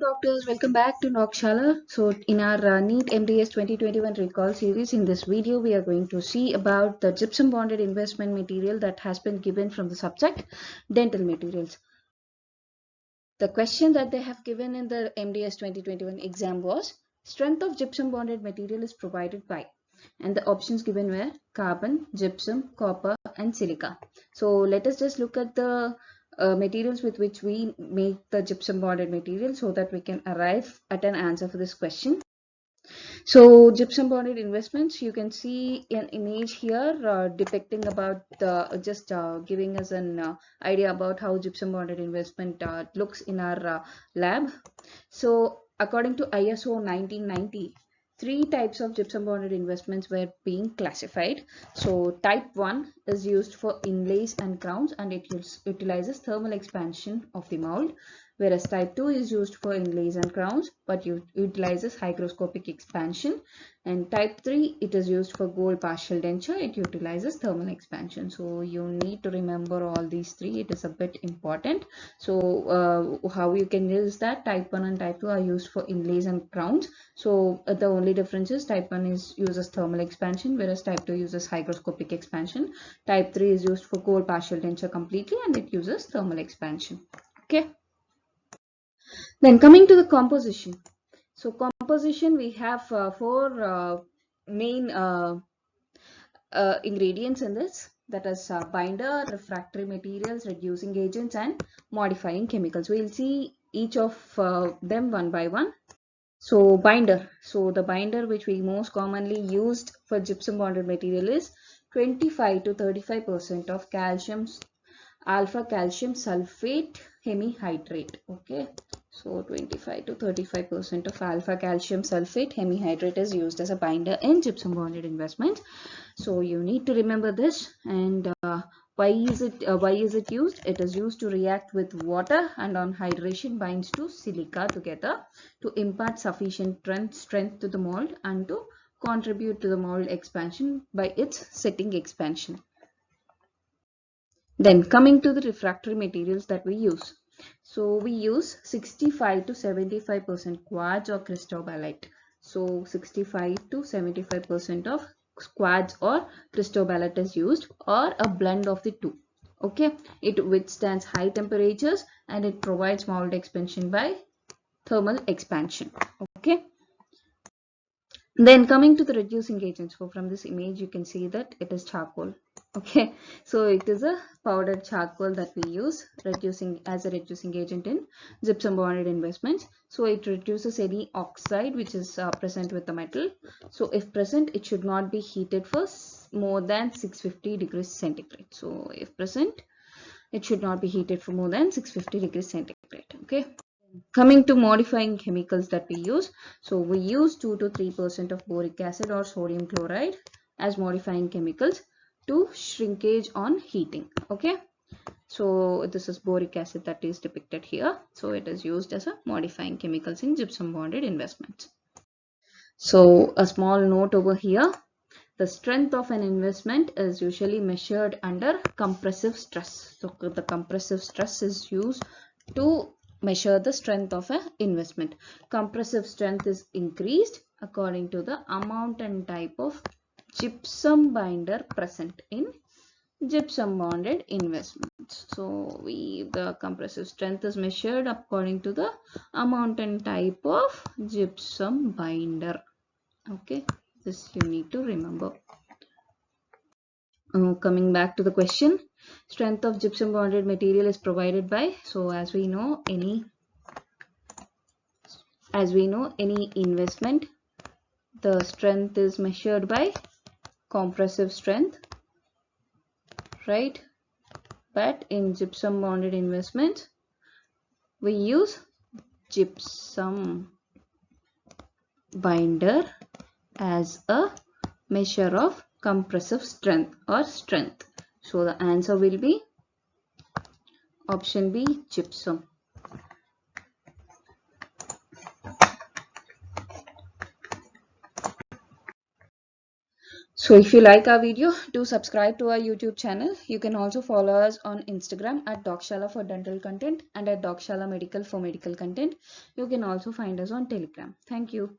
doctors, welcome back to Nokshala. So in our NEET MDS 2021 recall series, in this video we are going to see about the gypsum bonded investment material that has been given from the subject dental materials. The question that they have given in the MDS 2021 exam was strength of gypsum bonded material is provided by, and the options given were carbon, gypsum, copper and silica. So let us just look at the materials with which we make the gypsum bonded material so that we can arrive at an answer for this question. So gypsum bonded investments, you can see an image here depicting about giving us an idea about how gypsum bonded investment looks in our lab. So according to ISO 1990, three types of gypsum bonded investments were being classified. So type 1 is used for inlays and crowns, and it utilizes thermal expansion of the mold, whereas type 2 is used for inlays and crowns but utilizes hygroscopic expansion, and type 3 it is used for gold partial denture, it utilizes thermal expansion. So you need to remember all these three, it is a bit important. So how you can use that, type 1 and type 2 are used for inlays and crowns. So the only difference is type 1 uses thermal expansion, whereas type 2 uses hygroscopic expansion. Type 3 is used for gold partial denture completely, and it uses thermal expansion. Okay. Then coming to the composition. So composition, we have four main ingredients in this, that is binder, refractory materials, reducing agents and modifying chemicals. We will see each of them one by one. So binder, so the binder which we most commonly used for gypsum bonded material is 25 to 35% of alpha calcium sulfate hemihydrate. Okay, so 25 to 35% of alpha calcium sulfate hemihydrate is used as a binder in gypsum bonded investments. So you need to remember this. And why is it used? It is used to react with water, and on hydration binds to silica together to impart sufficient strength to the mold and to contribute to the mold expansion by its setting expansion. Then coming to the refractory materials that we use. So we use 65 to 75% quartz or cristobalite. So 65 to 75% of quartz or cristobalite is used, or a blend of the two. Okay, it withstands high temperatures and it provides mold expansion by thermal expansion. Okay. Then coming to the reducing agents. So from this image you can see that it is charcoal. Okay, so it is a powdered charcoal that we use as a reducing agent in gypsum bonded investments. So it reduces any oxide which is present with the metal. So if present, it should not be heated for more than 650 degrees centigrade. So if present, it should not be heated for more than 650 degrees centigrade. Okay. Coming to modifying chemicals that we use. So we use 2 to 3% of boric acid or sodium chloride as modifying chemicals to shrinkage on heating. Okay, so this is boric acid that is depicted here. So it is used as a modifying chemicals in gypsum bonded investments. So a small note over here, the strength of an investment is usually measured under compressive stress. So the compressive stress is used to measure the strength of an investment. Compressive strength is increased according to the amount and type of gypsum binder present in gypsum bonded investments. So the compressive strength is measured according to the amount and type of gypsum binder. Okay, this you need to remember. Coming back to the question, strength of gypsum bonded material is provided by, so as we know any investment, the strength is measured by compressive strength, right? But in gypsum bonded investments we use gypsum binder as a measure of compressive strength or strength. So the answer will be option B, gypsum. So if you like our video, do subscribe to our YouTube channel. You can also follow us on Instagram at Docshala for dental content and at Docshala Medical for medical content. You can also find us on Telegram. Thank you.